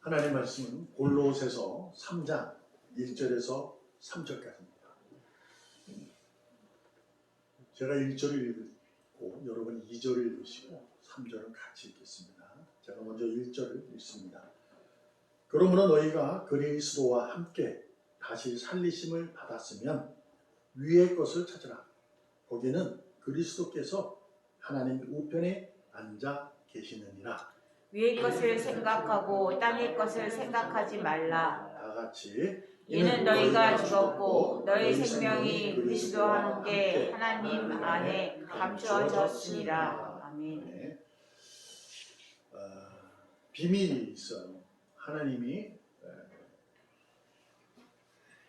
하나님 말씀은 골로새서 3장 1절에서 3절까지입니다. 제가 1절을 읽고 여러분이 2절을 읽으시고 3절은 같이 읽겠습니다. 제가 먼저 1절을 읽습니다. 그러므로 너희가 그리스도와 함께 다시 살리심을 받았으면 위의 것을 찾으라. 거기는 그리스도께서 하나님 우편에 앉아 계시느니라. 위의 것을 생각하고 땅의 것을 생각하지 말라. 다 같이 이는 너희가 죽었고 너희 생명이 그리스도와 함께 하나님 안에 감추어졌으니라. 아멘. 네. 비밀이 있어요. 하나님이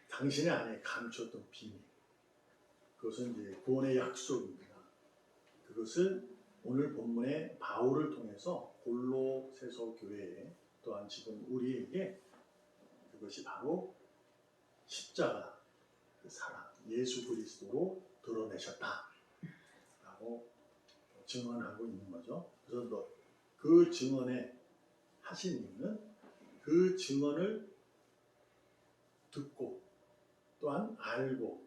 당신의 안에 감추었던 비밀. 그것은 이제 구원의 약속입니다. 그것을 오늘 본문의 바울을 통해서 골로새서 교회에 또한 지금 우리에게 그것이 바로 십자가 그 사랑 예수 그리스도로 드러내셨다라고 증언하고 있는 거죠. 그래서 그 증언에 하시님은 그 증언을 듣고 또한 알고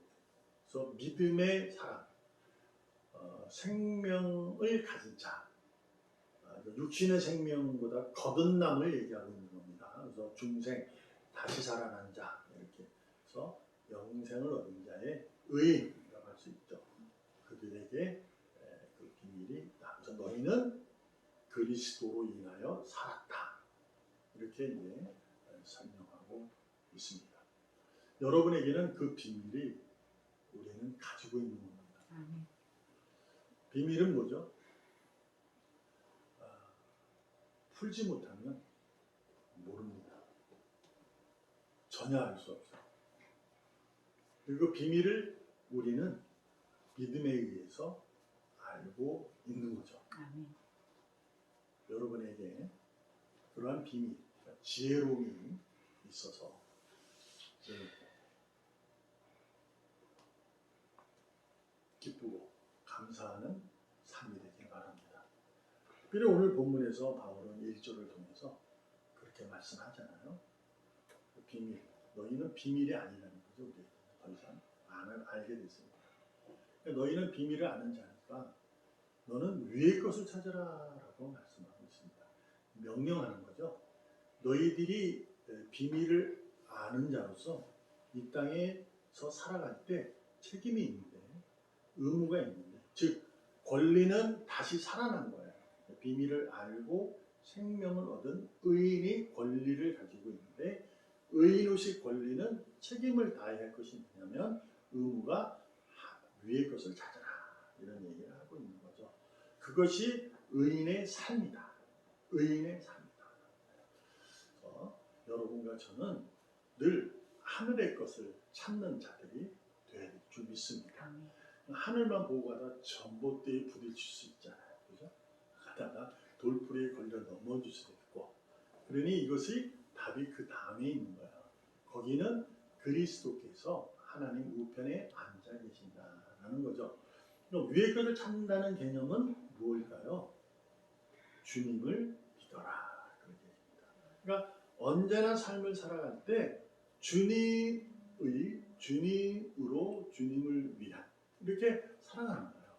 그래서 믿음의 사랑 생명을 가진 자 육신의 생명보다 거듭남을 얘기하고 있는 겁니다. 그래서 중생 다시 살아난 자 이렇게 해서 영생을 얻은 자의 의인이라고 할 수 있죠. 그들에게 그 비밀이 있다. 그래서 너희는 그리스도로 인하여 살았다. 이렇게 이제 설명하고 있습니다. 여러분에게는 그 비밀이 우리는 가지고 있는 겁니다. 비밀은 뭐죠? 풀지 못하면 모릅니다. 전혀 알 수 없어요. 그리고 비밀을 우리는 믿음에 의해서 알고 있는 거죠. 여러분에게 그러한 비밀, 지혜로움이 있어서 기쁘고 감사하는 삶이 되길 바랍니다. 특별히 오늘 본문에서 바울은 1절을 통해서 그렇게 말씀하잖아요. 그 비밀, 너희는 비밀이 아니라는 거죠. 우리 더 이상 알게 됐습니다. 그러니까 너희는 비밀을 아는 자니까 너는 위의 것을 찾으라라고 말씀하고 있습니다. 명령하는 거죠. 너희들이 비밀을 아는 자로서 이 땅에서 살아갈 때 책임이 있는데 의무가 있는데 즉 권리는 다시 살아난 거예요. 비밀을 알고 생명을 얻은 의인이 권리를 가지고 있는데 의인의 권리는 책임을 다해야 할 것이 뭐냐면 의무가 위의 것을 찾아라 이런 얘기를 하고 있는 거죠. 그것이 의인의 삶이다. 의인의 삶이다. 그래서 여러분과 저는 늘 하늘의 것을 찾는 자들이 될 줄 믿습니다. 하늘만 보고 가다 전봇대에 부딪힐 수 있잖아요. 그죠? 가다가 돌풀이에 걸려 넘어질 수도 있고. 그러니 이것이 답이 그 다음에 있는 거예요. 거기는 그리스도께서 하나님 우편에 앉아 계신다라는 거죠. 그럼 위의 것을 찾는다는 개념은 무엇일까요? 주님을 믿어라. 그런 얘기입니다. 그러니까 언제나 삶을 살아갈 때 주님으로 주님을 위한 이렇게 살아가는 거예요.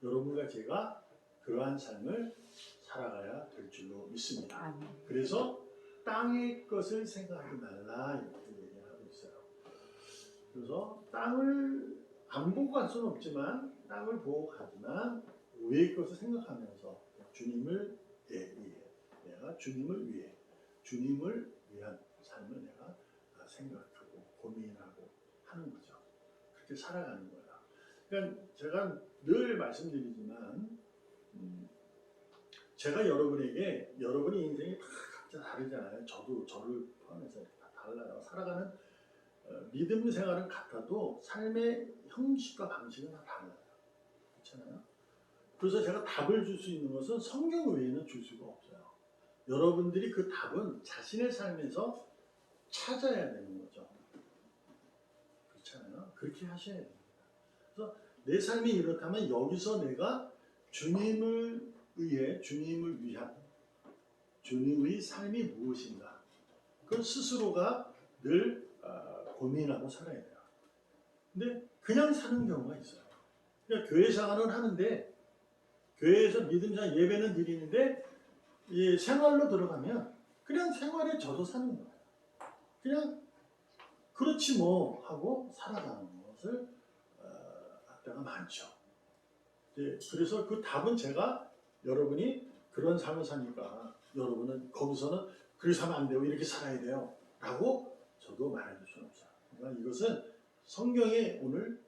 여러분과 제가 그러한 삶을 살아가야 될 줄로 믿습니다. 그래서 땅의 것을 생각하지 말라 이렇게 얘기하고 있어요. 그래서 땅을 안 보고 갈 수는 없지만 땅을 보고 가지만 위의 것을 생각하면서 주님을 위해 내가 주님을 위해 주님을 위한 삶을 내가 생각하고 고민하고 하는 거죠. 그렇게 살아가는 거예요. 그러니까 제가 늘 말씀드리지만 제가 여러분에게 여러분의 인생이 다 각자 다르잖아요. 저도 저를 포함해서 다 달라요. 살아가는 믿음 생활은 같아도 삶의 형식과 방식은 다 달라요. 그렇잖아요. 그래서 제가 답을 줄 수 있는 것은 성경 외에는 줄 수가 없어요. 여러분들이 그 답은 자신의 삶에서 찾아야 되는 거죠. 그렇잖아요. 그렇게 하셔야 됩니다. 그래서 내 삶이 이렇다면 여기서 내가 주님을 위해 주님을 위한 주님의 삶이 무엇인가 그건 스스로가 늘 고민하고 살아야 돼요. 근데 그냥 사는 경우가 있어요. 그냥 교회 생활은 하는데 교회에서 믿음 생활 예배는 드리는데 이 생활로 들어가면 그냥 생활에 젖어 사는 거예요. 그냥 그렇지 뭐 하고 살아가는 것을 할 때가 많죠. 그래서 그 답은 제가 여러분이 그런 삶을 사니까 여러분은 거기서는 그렇게 살면 안 돼요. 이렇게 살아야 돼요. 라고 저도 말해줄 수는 없어요. 그러니까 이것은 성경에 오늘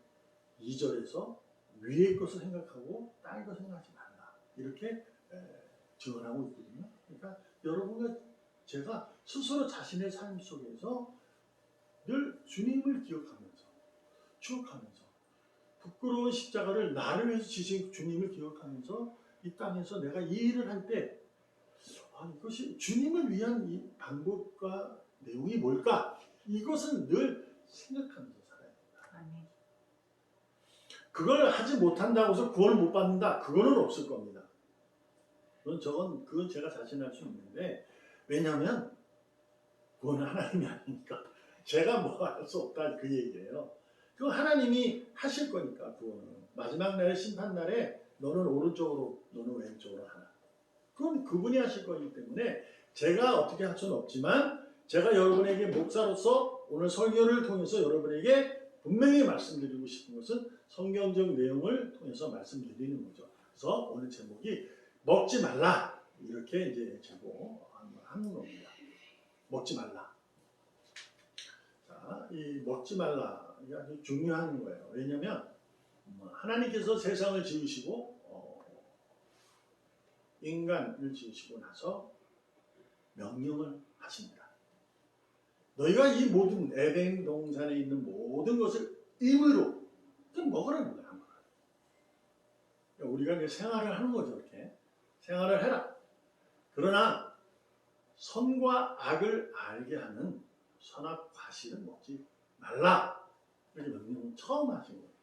2절에서 위의 것을 생각하고 땅의 것을 생각하지 말라. 이렇게 증언하고 있거든요. 그러니까 여러분과 제가 스스로 자신의 삶 속에서 늘 주님을 기억하면서 추억하면서 부끄러운 십자가를 나를 위해서 지신 주님을 기억하면서 이 땅에서 내가 이 일을 할 때 이것이 주님을 위한 이 방법과 내용이 뭘까? 이것은 늘 생각하면서 살아야 된다. 아멘. 그걸 하지 못한다고 해서 구원을 못 받는다. 그거는 없을 겁니다. 그건 제가 자신할 수 있는데 왜냐하면 구원은 하나님이 아니니까 제가 뭐 할 수 없다 그 얘기예요. 그건 하나님이 하실 거니까 구원은 마지막 날의 심판 날에 너는 오른쪽으로 너는 왼쪽으로 하나. 그건 그분이 하실 거기 때문에 제가 어떻게 할 수는 없지만 제가 여러분에게 목사로서 오늘 설교를 통해서 여러분에게 분명히 말씀드리고 싶은 것은 성경적 내용을 통해서 말씀드리는 거죠. 그래서 오늘 제목이 먹지 말라 이렇게 이제 제목하는 겁니다. 먹지 말라. 자, 이 먹지 말라 이게 아주 중요한 거예요. 왜냐하면 하나님께서 세상을 지으시고 인간을 지으시고 나서 명령을 하십니다. 너희가 이 모든 에덴 동산에 있는 모든 것을 임의로 먹으라는 거야. 우리가 이제 생활을 하는 거죠. 이렇게 생활을 해라. 그러나 선과 악을 알게 하는 선악 과실은 먹지 말라. 이렇게 명령을 처음 하신 거예요.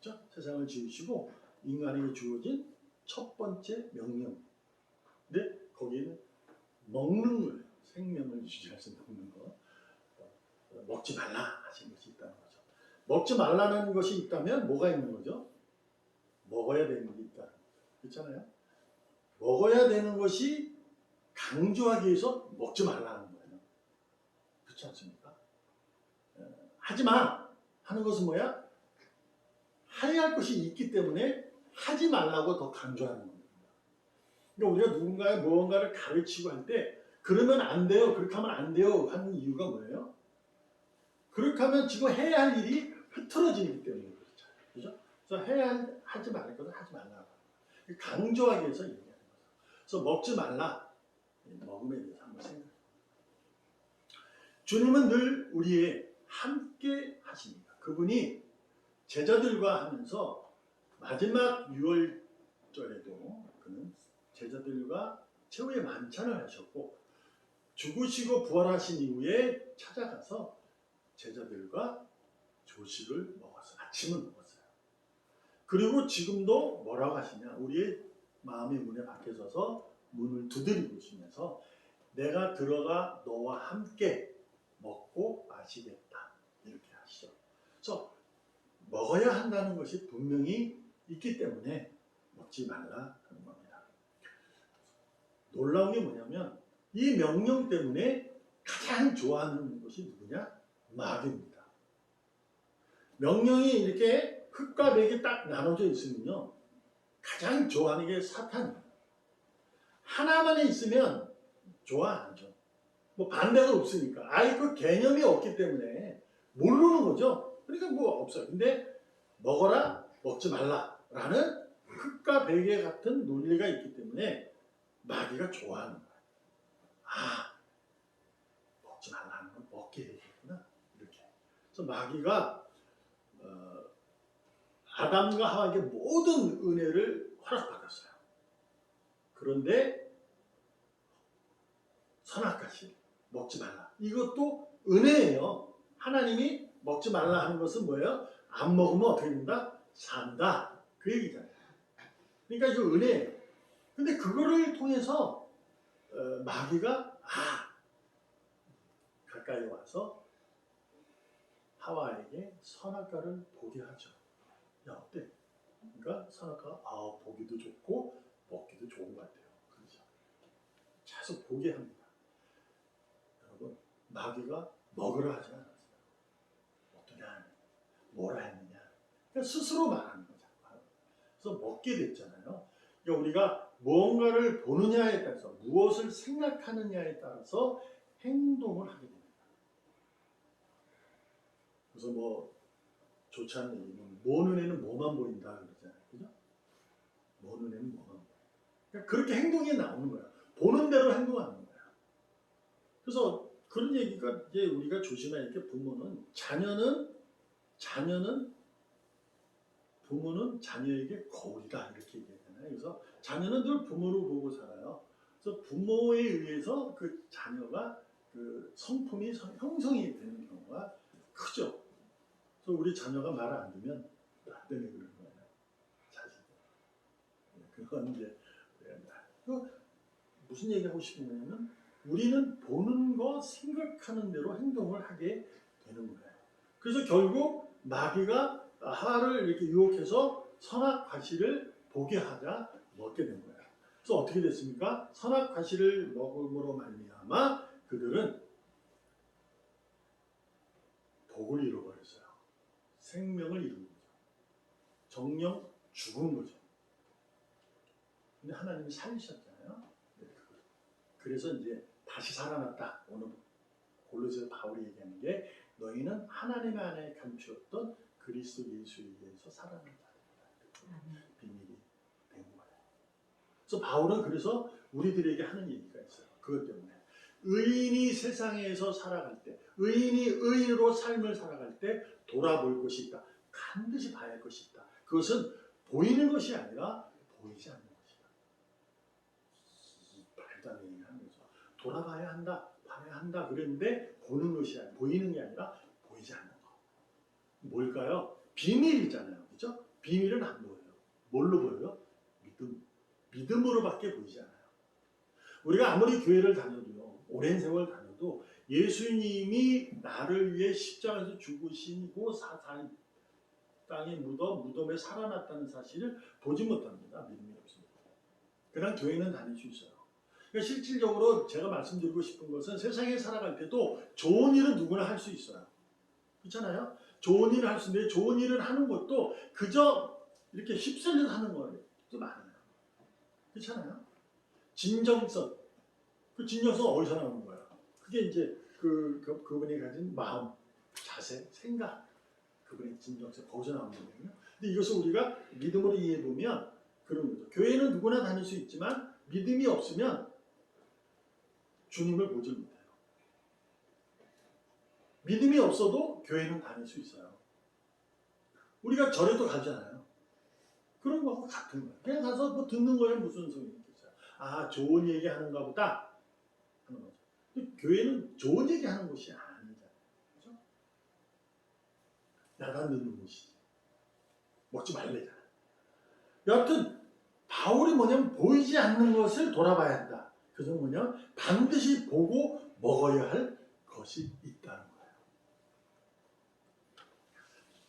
그렇죠? 세상을 지으시고 인간에게 주어진 첫 번째 명령. 근데 거기에는 먹는 거예요. 생명을 유지해서 먹는 거. 먹지 말라 하신 것이 있다는 거죠. 먹지 말라는 것이 있다면 뭐가 있는 거죠? 먹어야 되는 게 있다는 거죠. 그렇잖아요? 먹어야 되는 것이 강조하기 위해서 먹지 말라는 거예요. 그렇지 않습니까? 하지 마 하는 것은 뭐야? 해야 할 것이 있기 때문에 하지 말라고 더 강조하는 겁니다. 그러니까 우리가 누군가의 무언가를 가르치고 할 때 그러면 안 돼요, 그렇게 하면 안 돼요 하는 이유가 뭐예요? 그렇게 하면 지금 해야 할 일이 흐트러지기 때문에 그렇죠. 그래서 하지 말을 것은 하지 말라고 강조하기 위해서 얘기하는 거죠. 그래서 먹지 말라. 먹음에 대해서 한번 생각해요. 주님은 늘 우리의 함께 하십니다. 그분이 제자들과 하면서 마지막 유월절에도 그는 제자들과 최후의 만찬을 하셨고 죽으시고 부활하신 이후에 찾아가서 제자들과 조식을 먹었어요. 아침을 먹었어요. 그리고 지금도 뭐라고 하시냐? 우리의 마음의 문에 밖에 서서 문을 두드리고 있으면서 내가 들어가 너와 함께 먹고 마시겠다. 이렇게 하시죠. 그래서 먹어야 한다는 것이 분명히 있기 때문에 먹지 말라 하는 겁니다. 놀라운 게 뭐냐면 이 명령 때문에 가장 좋아하는 것이 누구냐? 마귀입니다. 명령이 이렇게 흙과 백이 딱 나눠져 있으면요. 가장 좋아하는 게 사탄이에요. 하나만에 있으면 좋아 안 하죠. 뭐 반대가 없으니까. 아예 그 개념이 없기 때문에 모르는 거죠. 그러니까 뭐 없어요. 근데 먹어라, 먹지 말라라는 흙과 베개 같은 논리가 있기 때문에 마귀가 좋아하는 거예요. 먹지 말라는 건 먹게 되겠구나. 이렇게. 그래서 마귀가 아담과 하와에게 모든 은혜를 허락받았어요. 그런데 선악과실 먹지 말라. 이것도 은혜예요. 하나님이 먹지 말라 하는 것은 뭐예요? 안 먹으면 어떻게 된다? 산다. 그 얘기잖아요. 그러니까 이거 은혜예요. 근데 그거를 통해서 마귀가 가까이 와서 하와에게 선악과를 보게 하죠. 야, 어때? 그러니까 선악과가 보기도 좋고 먹기도 좋은 것 같아요. 그렇죠? 계속 보게 합니다. 여러분, 마귀가 먹으라 하지 않았어요. 어떻게 하느냐, 뭐라 했느냐. 그러니까 스스로 말하는 거죠. 그래서 먹게 됐잖아요. 그러니까 우리가 무언가를 보느냐에 따라서, 무엇을 생각하느냐에 따라서 행동을 하게 됩니다. 그래서 뭐 좋지 않은 얘기는 뭐 눈에는 뭐만 보인다 그러잖아요. 그죠? 뭐 눈에는 뭐만 보인다. 그러니까 그렇게 행동이 나오는 거야. 보는 대로 행동하는 거야. 그래서 그런 얘기가 이제 우리가 조심해야 게 부모는 부모는 자녀에게 거울이다 이렇게 얘기하잖아요. 그래서 자녀는 늘 부모를 보고 살아요. 그래서 부모에 의해서 그 자녀가 그 성품이 형성이 되는 경우가 크죠. 그래서 우리 자녀가 말을 안 듣면 나 때문에 그러는 거예요. 자식. 그건 이제 무슨 얘기하고 싶은 거냐면 우리는 보는 거 생각하는 대로 행동을 하게 되는 거예요. 그래서 결국 마귀가 하와를 이렇게 유혹해서 선악 과실을 보게 하자 먹게 된 거예요. 그래서 어떻게 됐습니까? 선악 과실을 먹음으로 말미암아 그들은 복을 잃어버렸어요. 생명을 잃은 거죠. 정령 죽은 거죠. 근데 하나님이 살리셨잖아요. 그래서 이제 다시 살아났다. 오늘 골로새 바울이 얘기하는 게 너희는 하나님 안에 감추었던 그리스도 예수에 의해서 살아난다. 비밀이 된 거예요. 그래서 바울은 그래서 우리들에게 하는 얘기가 있어요. 그것 때문에 의인이 세상에서 살아갈 때, 의인이 의인으로 삶을 살아갈 때 돌아볼 것이 있다. 반드시 봐야 할 것이 있다. 그것은 보이는 것이 아니라 보이지 않는 것이다. 말도 안 되는 거죠. 돌아봐야 한다, 봐야 한다 그랬는데 보는 것이 아니라 보이는 게 아니라 보이지 않는 거. 뭘까요? 비밀이잖아요, 그렇죠? 비밀은 안 보여요. 뭘로 보여요? 믿음으로밖에 보이지 않아요. 우리가 아무리 교회를 다녀도요, 오랜 세월 다녀도 예수님이 나를 위해 십자가에서 죽으시고 땅에 무덤에 살아났다는 사실을 보지 못합니다. 믿음이 없습니다. 그냥 교회는 다닐 수 있어요. 그러니까 실질적으로 제가 말씀드리고 싶은 것은 세상에 살아갈 때도 좋은 일은 누구나 할 수 있어요. 그렇잖아요? 좋은 일을 할 수 있는데 좋은 일을 하는 것도 그저 이렇게 휩쓸려서 하는 것도 많아요. 그렇잖아요? 진정성. 그 진정성 어디서 나오는 거야? 그게 이제 그분이 가진 마음, 자세, 생각. 그분의 진정성 거기서 나오는 거거든요. 근데 이것을 우리가 믿음으로 이해해보면 그런 거죠. 교회는 누구나 다닐 수 있지만 믿음이 없으면 주님을 보지 못해요. 믿음이 없어도 교회는 다닐 수 있어요. 우리가 절에도 가잖아요. 그런 거하고 같은 거예요. 그냥 가서 뭐 듣는 거에 무슨 소용이 있겠어요. 아, 좋은 얘기 하는가 보다 하는 거죠. 근데 교회는 좋은 얘기 하는 곳이 아니잖아요. 그렇죠? 야단 듣는 곳이지. 먹지 말래잖아요. 여하튼 바울이 뭐냐면 보이지 않는 것을 돌아봐야 한다. 그래서 뭐냐면 반드시 보고 먹어야 할 것이 있다는 거예요.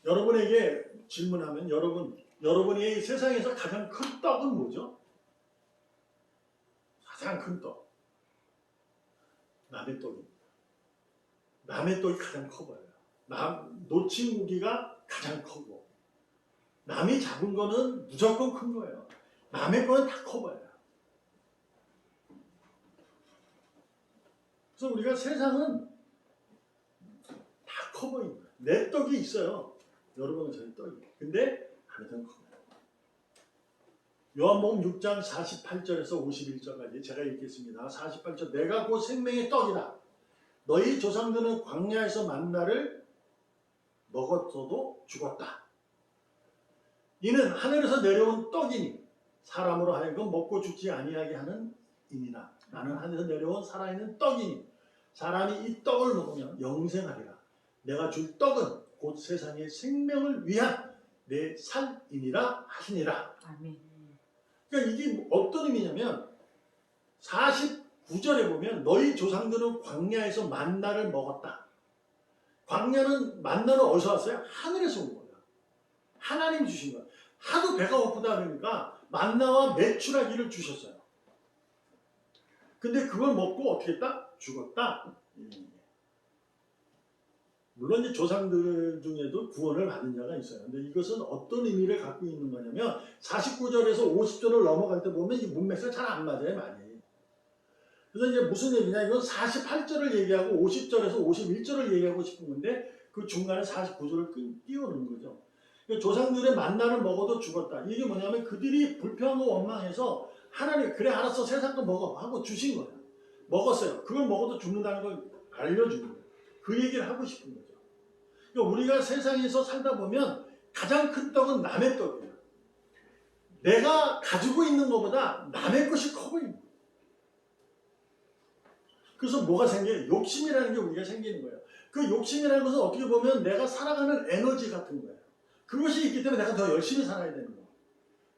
여러분에게 질문하면 여러분이 세상에서 가장 큰 떡은 뭐죠? 가장 큰 떡. 남의 떡입니다. 남의 떡이 가장 커 보여요. 놓친 고기가 가장 크고 남이 잡은 거는 무조건 큰 거예요. 남의 거는 다 커 보여요. 그래서 우리가 세상은 다 커 보이는 거예요. 내 떡이 있어요. 여러분은 저희 떡이. 근데 하나는 커요. 요한복음 6장 48절에서 51절까지 제가 읽겠습니다. 48절 내가 곧 생명의 떡이다. 너희 조상들은 광야에서 만나를 먹었어도 죽었다. 이는 하늘에서 내려온 떡이니 사람으로 하여금 먹고 죽지 아니하게 하는 이니라. 나는 하늘에서 내려온 살아있는 떡이니 사람이 이 떡을 먹으면 영생하리라. 내가 줄 떡은 곧 세상의 생명을 위한 내 살이니라 하시니라. 아멘. 그러니까 이게 어떤 의미냐면 9절에 보면 너희 조상들은 광야에서 만나를 먹었다. 만나는 어디서 왔어요? 하늘에서 온 거예요. 하나님이 주신 거예요. 하도 배가 고프다 그러니까 만나와 메추라기를 주셨어요. 근데 그걸 먹고 어떻게 했다? 죽었다. 물론 이제 조상들 중에도 구원을 받은 자가 있어요. 근데 이것은 어떤 의미를 갖고 있는 거냐면 49절에서 50절을 넘어갈 때 보면 이 문맥이 잘 안 맞아요, 많이. 그래서 이제 무슨 얘기냐? 이건 48절을 얘기하고 50절에서 51절을 얘기하고 싶은 건데 그 중간에 49절을 띄우는 거죠. 조상들의 만나를 먹어도 죽었다. 이게 뭐냐면 그들이 불평하고 원망해서 하나님 그래 알았어 세상 거 먹어 하고 주신 거예요. 먹었어요. 그걸 먹어도 죽는다는 걸 알려주는 거예요. 그 얘기를 하고 싶은 거죠. 그러니까 우리가 세상에서 살다 보면 가장 큰 떡은 남의 떡이에요. 내가 가지고 있는 것보다 남의 것이 커 보이는 거예요. 그래서 뭐가 생겨요? 욕심이라는 게 우리가 생기는 거예요. 그 욕심이라는 것은 어떻게 보면 내가 살아가는 에너지 같은 거예요. 그것이 있기 때문에 내가 더 열심히 살아야 되는 거예요.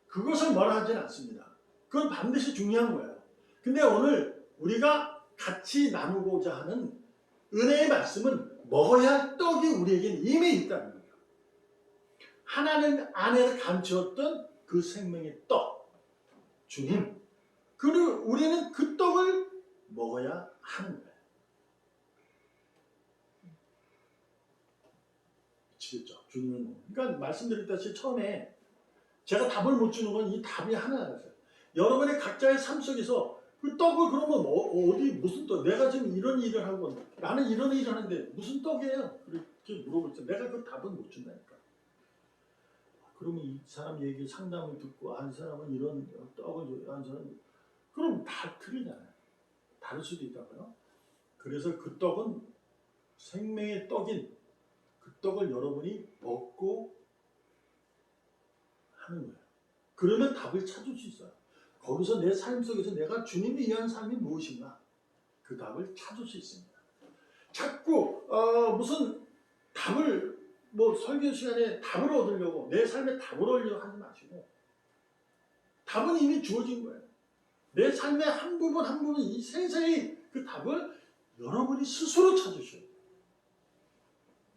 그것을 뭐라 하지는 않습니다. 그건 반드시 중요한 거예요. 근데 오늘 우리가 같이 나누고자 하는 은혜의 말씀은 먹어야 할 떡이 우리에게는 이미 있다는 거예요. 하나님 안에 감추었던 그 생명의 떡, 주님. 그리고 우리는 그 떡을 먹어야 하는 거예요. 미치겠죠? 주님은. 그러니까 말씀드렸다시피 처음에 제가 답을 못 주는 건 이 답이 하나였어요. 여러분의 각자의 삶 속에서 그 떡을 그러면 어디 무슨 떡? 내가 지금 이런 일을 하고 나는 이런 일을 하는데 무슨 떡이에요? 그렇게 물어볼 때 내가 그 답은 못 준다니까. 그러면 이 사람 얘기 상담을 듣고 한 사람은 이런 떡을 한 사람은 그럼 다 틀리잖아요. 다를 수도 있다고요. 그래서 그 떡은 생명의 떡인 그 떡을 여러분이 먹고 하는 거예요. 그러면 답을 찾을 수 있어요. 거기서 내 삶 속에서 내가 주님을 위한 삶이 무엇인가? 그 답을 찾을 수 있습니다. 자꾸 무슨 답을 설교 시간에 답을 얻으려고 내 삶에 답을 얻으려고 하지 마시고 답은 이미 주어진 거예요. 내 삶의 한 부분 한 부분 이 세세히 그 답을 여러분이 스스로 찾으셔야 돼요.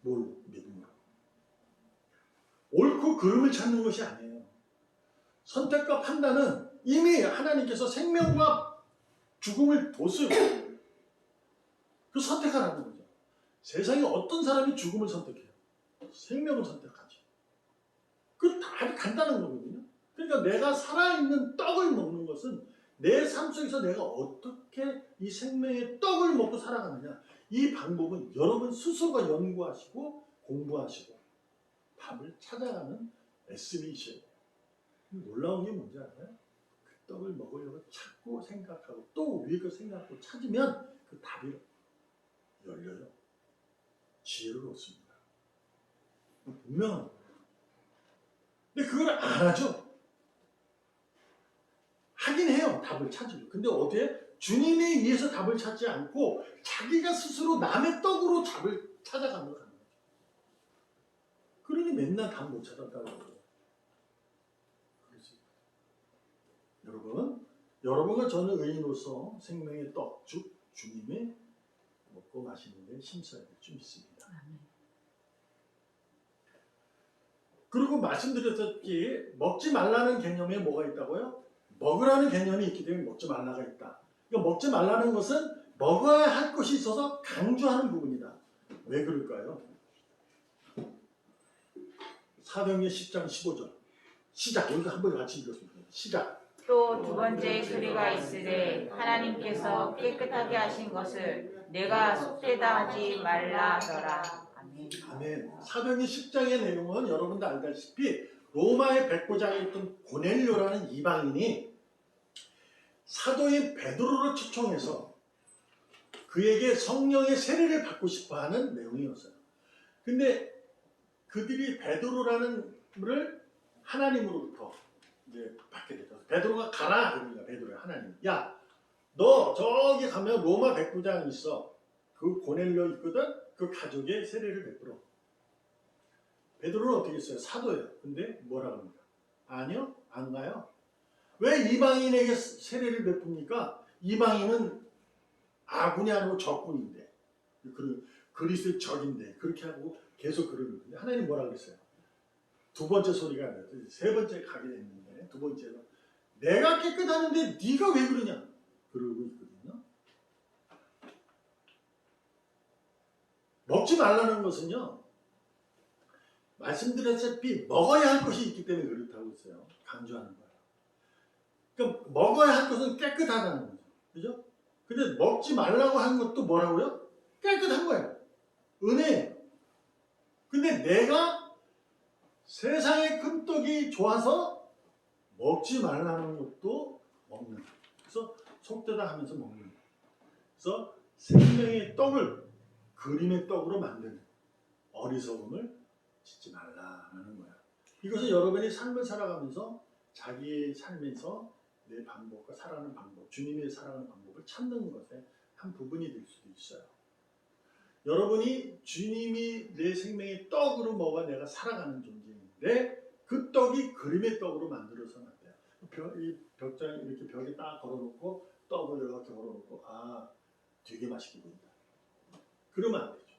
뭘로? 믿음으로. 옳고 그름을 찾는 것이 아니에요. 선택과 판단은 이미 하나님께서 생명과 죽음을 뒀어요. 그 선택하라는 거죠. 세상에 어떤 사람이 죽음을 선택해요? 생명을 선택하지. 그 아주 간단한 거거든요. 그러니까 내가 살아있는 떡을 먹는 것은 내 삶 속에서 내가 어떻게 이 생명의 떡을 먹고 살아가느냐. 이 방법은 여러분 스스로가 연구하시고 공부하시고 답을 찾아가는 SB이셔야 돼요. 놀라운 게 뭔지 알아요? 그 떡을 먹으려고 찾고 생각하고 또 위에 거 생각하고 찾으면 그 답이 열려요. 지혜를 얻습니다. 분명한 거예요. 근데 그걸 안 하죠. 하긴 해요. 답을 찾으려. 근데 어디에? 주님에 의해서 답을 찾지 않고 자기가 스스로 남의 떡으로 답을 찾아가는 거예요. 그러니 맨날 답 못 찾았다고 그래요. 여러분과 저는 의인으로서 생명의 떡, 즉 주님의 먹고 마시는 데 심사해야 될 줄 믿습니다. 그리고 말씀드렸듯이 먹지 말라는 개념에 뭐가 있다고요? 먹으라는 개념이 있기 때문에 먹지 말라가 있다. 그러니까 먹지 말라는 것은 먹어야 할 것이 있어서 강조하는 부분이다. 왜 그럴까요? 사도행전 10장 15절 시작. 여기서 한번 같이 읽었습니다. 시작. 또 두 번째 소리가 있으되 하나님께서 깨끗하게 하신 것을 내가 속되다 하지 말라 하더라. 아멘. 아멘. 사도행전 10장의 내용은 여러분도 알다시피 로마의 백부장에 있던 고넬료라는 이방인이 사도인 베드로를 초청해서 그에게 성령의 세례를 받고 싶어하는 내용이었어요. 근데 그들이 베드로라는 분을 하나님으로부터 이제 받게 됐죠. 베드로가 가라 그러니까 베드로가 하나님. 야, 너 저기 가면 로마 백부장 있어. 그 고넬료 있거든. 그 가족의 세례를 베풀어. 베드로는 어떻게 했어요? 사도예요. 근데 뭐라 합니까? 아니요, 안 가요. 왜 이방인에게 세례를 베풉니까? 이방인은 아군이 아니고 적군인데 그리스도의 적인데 그렇게 하고 계속 그러는데 하나님 뭐라 그랬어요? 두 번째 소리가 아니라 세 번째 가게 됐는데 두 번째로 내가 깨끗하는데 네가 왜 그러냐 그러고 있거든요. 먹지 말라는 것은요, 말씀드렸다시피 먹어야 할 것이 있기 때문에 그렇다고 했어요. 강조하는 거예요. 그러니까 먹어야 할 것은 깨끗하다는 거죠. 그죠? 근데 먹지 말라고 한 것도 뭐라고요? 깨끗한 거예요. 은혜예요. 근데 내가 세상의 큰 떡이 좋아서 먹지 말라는 것도 먹는 거예요. 그래서 속되다 하면서 먹는 거예요. 그래서 생명의 떡을 그림의 떡으로 만드는 어리석음을 짓지 말라는 거예요. 이것은 여러분이 삶을 살아가면서 자기의 삶에서 내 방법과 살아가는 방법, 주님의 살아가는 방법을 찾는 것의 한 부분이 될 수도 있어요. 여러분이 주님이 내 생명의 떡으로 먹어 내가 살아가는 존재인데 그 떡이 그림의 떡으로 만들어서는 안 돼요. 이 벽장 이렇게 벽에 딱 걸어놓고 떡을 이렇게 걸어놓고 아 되게 맛있게 보인다. 그러면 안 되죠.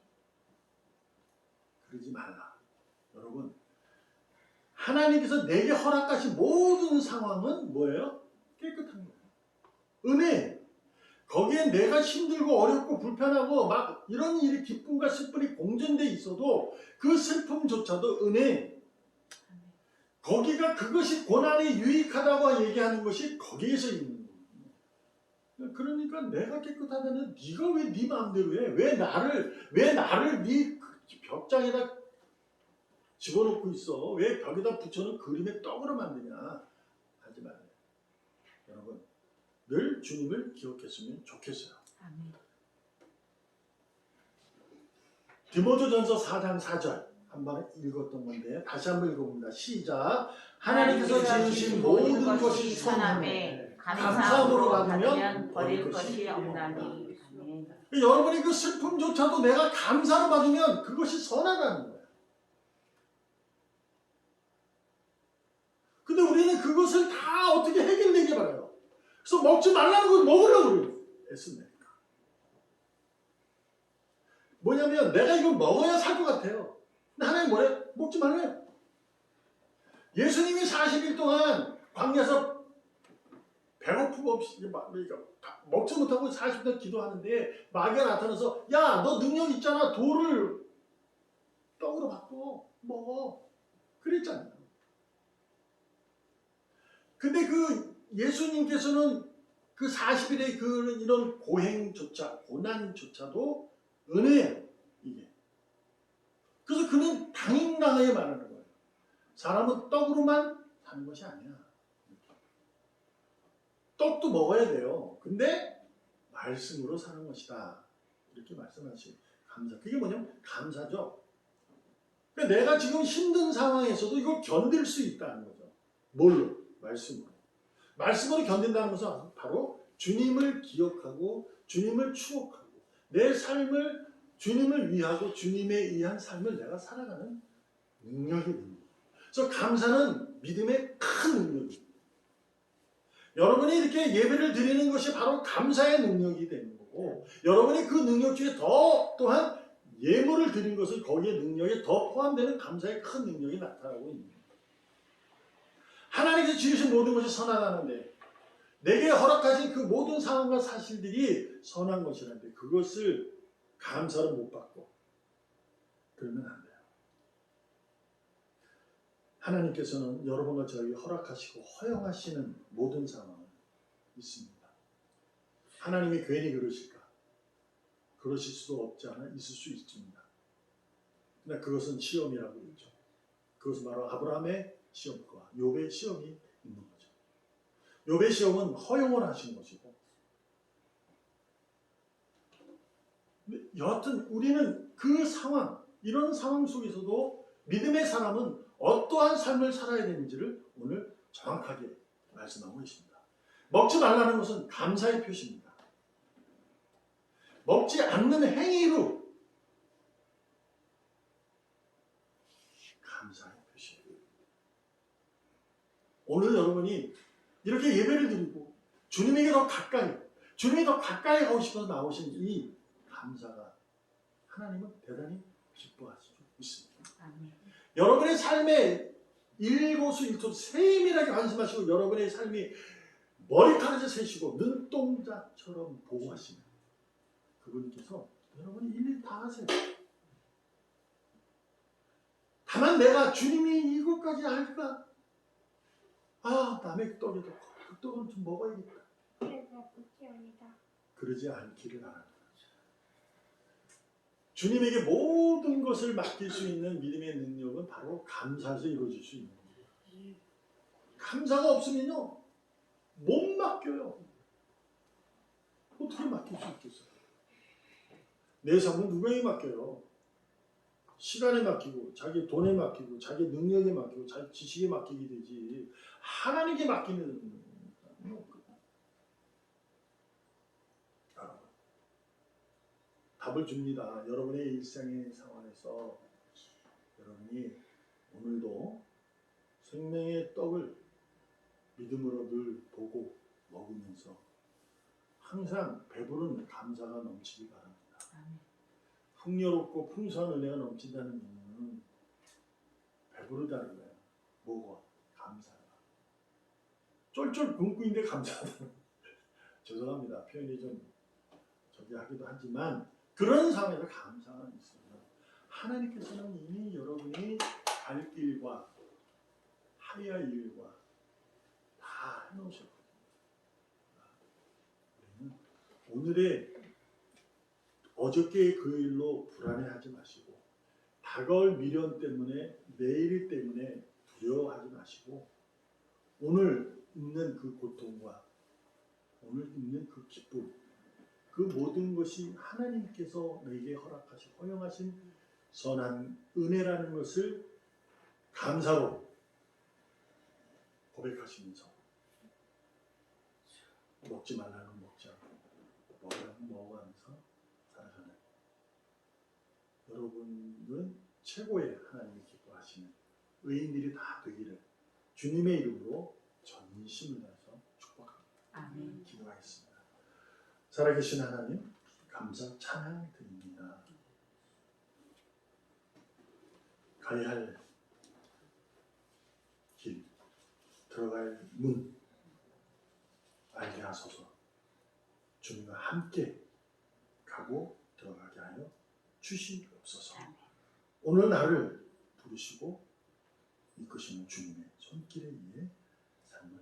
그러지 말라. 여러분 하나님께서 내게 허락하신 모든 상황은 뭐예요? 깨끗한 거예요. 은혜. 거기에 내가 힘들고 어렵고 불편하고 막 이런 일이 기쁨과 슬픔이 공존돼 있어도 그 슬픔조차도 은혜. 거기가 그것이 고난이 유익하다고 얘기하는 것이 거기에서 있는 거예요. 그러니까 내가 깨끗하다는 네가 왜 네 마음대로 해? 왜 나를 네 벽장에다 집어넣고 있어? 왜 벽에다 붙여놓은 그림의 떡으로 만드냐? 하지 말아요. 여러분 늘 주님을 기억했으면 좋겠어요. 아멘. 디모데전서 4장 4절 한번 읽었던 건데 다시 한번 읽어봅니다. 시작. 하나님께서 지으신 모든 것이 선함에 감사함으로 받으면 버릴 것이 없나니. 아멘. 여러분이 그 슬픔조차도 내가 감사로 받으면 그것이 선하다는 거예요. 근데 우리는 그것을 다 어떻게 해결되게 바라요. 그래서 먹지 말라는 걸 먹으려고 했습니다. 뭐냐면 내가 이걸 먹어야 살 것 같아요. 근데 하나님 뭐래? 먹지 말래요. 예수님이 40일 동안 광야에서 배고픔 없이 먹지 못하고 40일 기도하는데 마귀가 나타나서 야, 너 능력 있잖아. 돌을 떡으로 바꿔 먹어. 그랬잖아요. 근데 그 예수님께서는 그 40일의 그 이런 고난조차도 은혜예요, 이게. 그래서 그는 당당하게 말하는 거예요. 사람은 떡으로만 사는 것이 아니야. 떡도 먹어야 돼요. 근데 말씀으로 사는 것이다. 이렇게 말씀하시 감사. 그게 뭐냐면 감사죠. 그러니까 내가 지금 힘든 상황에서도 이걸 견딜 수 있다는 거죠. 뭘로? 말씀으로. 말씀으로 견딘다는 것은 바로 주님을 기억하고 주님을 추억하고 내 삶을 주님을 위하고 주님에 의한 삶을 내가 살아가는 능력이 됩니다. 그래서 감사는 믿음의 큰 능력입니다. 여러분이 이렇게 예배를 드리는 것이 바로 감사의 능력이 되는 거고 여러분이 그 능력 중에 또한 예물을 드린 것을 거기에 능력에 더 포함되는 감사의 큰 능력이 나타나고 있는 거예요. 하나님께서 지으신 모든 것이 선하다는데 내게 허락하신 그 모든 상황과 사실들이 선한 것이라는데 그것을 감사로 못 받고 그러면 안 돼요. 하나님께서는 여러분과 저에게 허락하시고 허용하시는 모든 상황은 있습니다. 하나님이 괜히 그러실까? 그러실 수도 없지 않아 있을 수 있습니다. 그러나 그것은 시험이라고 그러죠. 그것은 바로 아브라함의 시험과 욥의 시험이 있는 거죠. 욥의 시험은 허용을 하신 것이고 여하튼 우리는 그 상황, 이런 상황 속에서도 믿음의 사람은 어떠한 삶을 살아야 되는지를 오늘 정확하게 말씀하고 있습니다. 먹지 말라는 것은 감사의 표시입니다. 먹지 않는 행위로 감사의 표시예요. 오늘 여러분이 이렇게 예배를 드리고 주님에게 더 가까이 주님이 더 가까이 가고 싶어서 나오신 이 감사가 하나님은 대단히 기뻐하시고 있습니다. 아멘. 여러분의 삶에 일거수일투 세밀하게 관심하시고 여러분의 삶이 머리카락을 세시고 눈동자처럼 보호하시는 그분께서 여러분이 일일이 다 하세요. 다만 내가 주님이 이것까지 알까? 남의 떡에도 그 떡은 좀 먹어야겠다. 그러지 않기를 바랍니다. 주님에게 모든 것을 맡길 수 있는 믿음의 능력은 바로 감사에서 이루어질 수 있는 겁니다. 감사가 없으면요 못 맡겨요. 어떻게 맡길 수 있겠어요? 내 삶은 누구에게 맡겨요? 시간에 맡기고 자기 돈에 맡기고 자기 능력에 맡기고 자기 지식에 맡기게 되지 하나님께 맡기는 사람은 없거든요. 여러분 답을 줍니다. 여러분의 일상의 상황에서 여러분이 오늘도 생명의 떡을 믿음으로 늘 보고 먹으면서 항상 배부른 감사가 넘치기 바랍니다. 아멘. 풍요롭고 풍성한 은혜가 넘친다는 의미는 배부르다는 거예요. 뭐가? 감사가. 쫄쫄 굶고 있는데 감사하다. 죄송합니다. 표현이 좀 저기 하기도 하지만 그런 상황에서 감사가 있어요. 하나님께서는 이미 여러분이 갈 길과 하야 일과 다 해놓으셨거든요. 우리는 오늘의 어저께의 그 일로 불안해하지 마시고 다가올 미련 때문에 내일 때문에 두려워하지 마시고 오늘 있는 그 고통과 오늘 있는 그 기쁨 그 모든 것이 하나님께서 내게 허락하시고 허용하신 선한 은혜라는 것을 감사로 고백하시면서 먹지 말라는 건 먹지 않고 먹으라는 건 먹어가면서 살아가는 여러분은 최고의 하나님이 기뻐하시는 의인들이 다 되기를 주님의 이름으로 전심을 다해서 축복합니다. 아멘. 기도하겠습니다. 살아계신 하나님 감사 찬양 드립니다. 가야 할 길, 들어갈 문 알게 하소서. 주님과 함께 가고 들어가게 하여 주시옵소서. 오늘 나를 부르시고 이끄시는 주님의 손길에 의해 삶을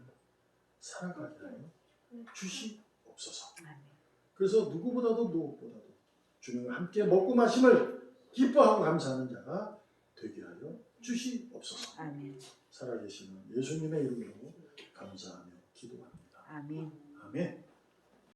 살아가게 하여 주시옵소서. 그래서 누구보다도 무엇보다도 주님과 함께 먹고 마심을 기뻐하고 감사하는 자가 되게 하여 주시옵소서. 아멘. 살아계시는 예수님의 이름으로 감사하며 기도합니다. 아멘. 아멘.